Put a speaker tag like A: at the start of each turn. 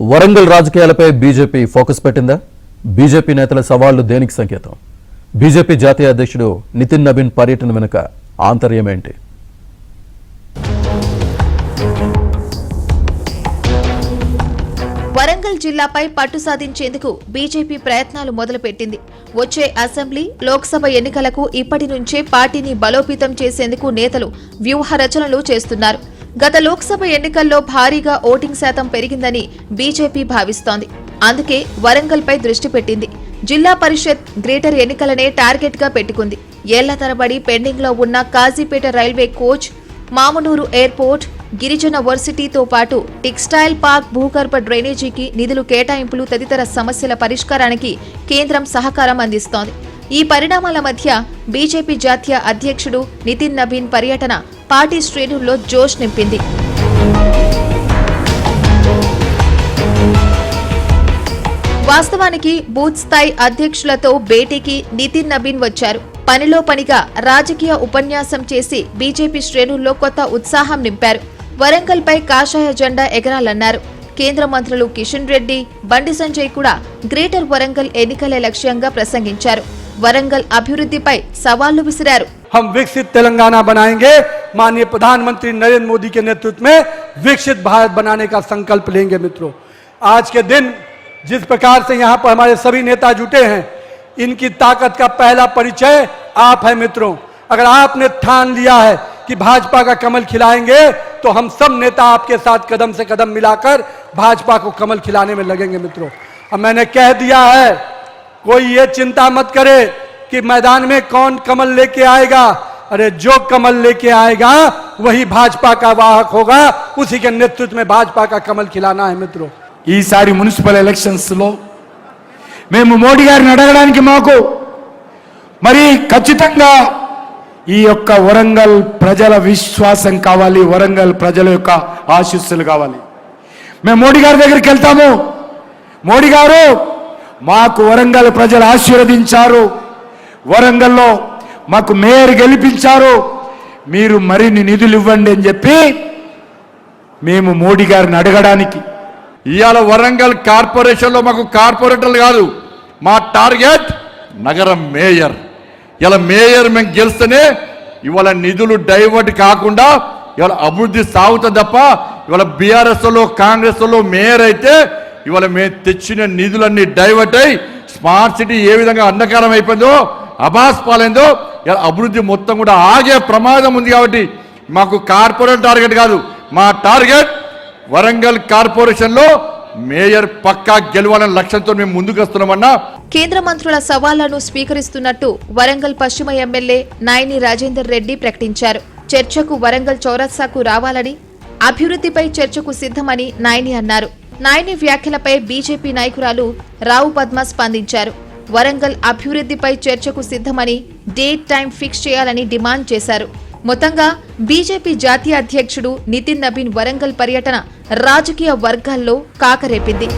A: వరంగల్ రాజకీయాలపై BJP focus పెట్టిందా? BJP నేతల సవాళ్లు దేనికి సంకేతం? బీజేపీ జాతీయ అధ్యక్షుడు నితిన్ నబీన్ పర్యటన వెనుక ఆంతర్యం ఏంటి?
B: వరంగల్ జిల్లాపై పట్టు సాధించేందుకు బీజేపీ ప్రయత్నాలు మొదలుపెట్టింది. వచ్చే అసెంబ్లీ, లోక్సభ ఎన్నికలకు ఇప్పటి నుంచే పార్టీని బలోపేతం చేసేందుకు నేతలు వ్యూహ రచనలు చేస్తున్నారు. గత లోక్సభ ఎన్నికల్లో భారీగా ఓటింగ్ శాతం పెరిగిందని బీజేపీ భావిస్తోంది. అందుకే వరంగల్పై దృష్టి పెట్టింది. జిల్లా పరిషత్, గ్రేటర్ ఎన్నికలనే టార్గెట్ గా పెట్టుకుంది. ఏళ్ల తరబడి పెండింగ్ లో ఉన్న Kazipet railway coach, Mamnoor airport, గిరిజన వర్సిటీతో పాటు టెక్స్టైల్ పార్క్, భూగర్భ డ్రైనేజీకి నిధులు కేటాయింపులు తదితర సమస్యల పరిష్కారానికి కేంద్రం సహకారం అందిస్తోంది. ఈ పరిణామాల మధ్య బీజేపీ జాతీయ అధ్యక్షుడు నితిన్ నబీన్ పర్యటన పార్టీ శ్రేణుల్లో జోష్ నింపింది. వాస్తవానికి బూత్ స్థాయి అధ్యక్షులతో భేటీకి నితిన్ నబీన్ వచ్చారు. పనిలో పనిగా రాజకీయ ఉపన్యాసం చేసి బీజేపీ శ్రేణుల్లో కొత్త ఉత్సాహం నింపారు. వరంగల్పై కాషాయ జెండా ఎగరాలన్నారు. కేంద్ర మంత్రులు కిషన్ రెడ్డి, బండి సంజయ్ కూడా గ్రేటర్ వరంగల్ ఎన్నికలే లక్ష్యంగా ప్రసంగించారు. వరంగల్ అభివృద్ధిపై సవాళ్లు విసిరారు.
C: हम विकसित तेलंगाना बनाएंगे, माननीय प्रधानमंत्री नरेंद्र मोदी के नेतृत्व में विकसित भारत बनाने का संकल्प लेंगे। मित्रों, आज के दिन जिस प्रकार से यहाँ पर हमारे सभी नेता जुटे हैं, इनकी ताकत का पहला परिचय आप है। मित्रों, अगर आपने ठान लिया है कि भाजपा का कमल खिलाएंगे, तो हम सब नेता आपके साथ कदम से कदम मिलाकर भाजपा को कमल खिलाने में लगेंगे। मित्रों, अब मैंने कह दिया है, कोई ये चिंता मत करे कि मैदान में कौन कमल लेके आएगा। अरे जो कमल लेके आएगा वही भाजपा का वाहक होगा, उसी के नेतृत्व में भाजपा का कमल खिलाना है। मित्रों,
D: ఈసారి మున్సిపల్ ఎలక్షన్స్ లో మేము మోడీ గారిని అడగడానికి మాకు మరి ఖచ్చితంగా ఈ యొక్క వరంగల్ ప్రజల విశ్వాసం కావాలి, వరంగల్ ప్రజల యొక్క ఆశీస్సులు కావాలి. మేము మోడీ గారి దగ్గరికి వెళ్తాము. మోడీ గారు మాకు వరంగల్ ప్రజలు ఆశీర్వదించారు, వరంగల్లో మాకు మేయర్ గెలిపించారు, మీరు మరిన్ని నిధులు ఇవ్వండి అని చెప్పి మేము మోడీ గారిని అడగడానికి.
E: ఇవాళ వరంగల్ కార్పొరేషన్లో మాకు కార్పొరేటర్లు కాదు, మా టార్గెట్ నగరం మేయర్. ఇలా మేయర్ మేము గెలిస్తేనే ఇవాళ నిధులు డైవర్ట్ కాకుండా ఇవాళ అభివృద్ధి సాగుతుంది తప్ప ఇవాళ బీఆర్ఎస్లో, కాంగ్రెస్లో మేయర్ అయితే ఇవాళ మేము తెచ్చిన నిధులన్నీ డైవర్ట్ అయి స్మార్ట్ సిటీ ఏ విధంగా అంధకారం అయిపోయిందో, అబాస్ పాలైందో, ఇలా అభివృద్ధి మొత్తం కూడా ఆగే ప్రమాదం ఉంది. కాబట్టి మాకు కార్పొరేట్ టార్గెట్ కాదు, మా టార్గెట్ వరంగల్ కార్పొరేషన్ లో మేయర్ పక్కా గెలవాలనే లక్ష్యంతో మేము ముందుకు వస్తున్నామన్నా.
B: కేంద్ర మంత్రుల సవాళ్లను స్వీకరిస్తున్నట్టు వరంగల్ పశ్చిమ ఎమ్మెల్యే నాయని రాజేందర్ రెడ్డి ప్రకటించారు. చర్చకు వరంగల్ చౌరస్తాకు రావాలని, అభివృద్ధిపై చర్చకు సిద్ధమని నాయని అన్నారు. నాయని వ్యాఖ్యలపై బీజేపీ నాయకురాలు రావు పద్మ స్పందించారు. వరంగల్ అభివృద్ధిపై చర్చకు సిద్ధమని, డేట్ టైం ఫిక్స్ చేయాలని డిమాండ్ చేశారు. మొత్తంగా బీజేపీ జాతీయ అధ్యక్షుడు నితిన్ నబీన్ వరంగల్ పర్యటన రాజకీయ వర్గాల్లో కాకరేపింది.